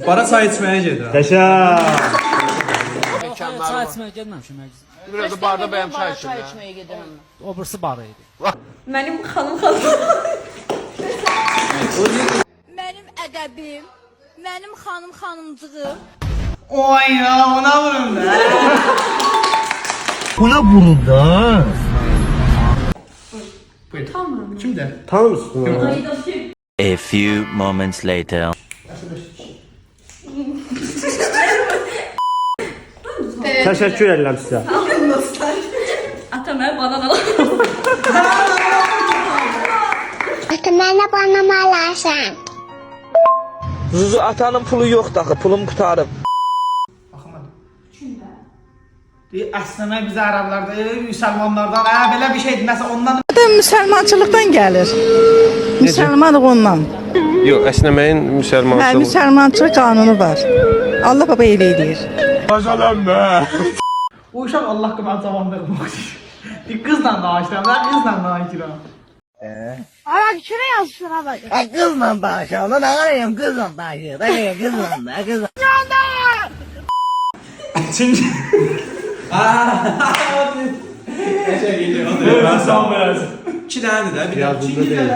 Bara çay içməyə gedirəm. Təşəkkür. Çay içməyə getməmişəm hər gün. Biraz da barda bəyəm çay içim. Çay içməyə gedirəm. O birisi barı idi. Mənim xanım. Mənim ədəbim, mənim xanımcığım. Oy ya, ona vurun da. Buna vurun da. Buyur. Kimdə? Tanımırsın onu. A few moments later. Təşəkkür edirəm sizə. Ata mənə banan al. Ata mənə banan alarsan. Zuzu atanın pulu yoxdur axı, pulum qutarıb. Baxın. Kimdə? Əslində biz ərəblərdə, müsəlmanlardan, belə bir şeydir. Məsələn, ondan Müsəlmançılıqdan gəlir. Müsəlmanıq ondan. Yox, əsnəməyin Hə, müsəlmançılıq. müsəlmançılıq qanunu var. Allah baba elə eləyir. o uşaq Allah qıma cavanlığım oxuyur. Bir qızla danışıram, mən qızla danışıram. Ara kire yazsın ha bak. Qızla danışan, nə qarayım qızla danışır. Nə qızla da, qızla. Çünki Nəşə gedir. Mən sağ olasın. 2 dənədir də, bir Yazında deyil.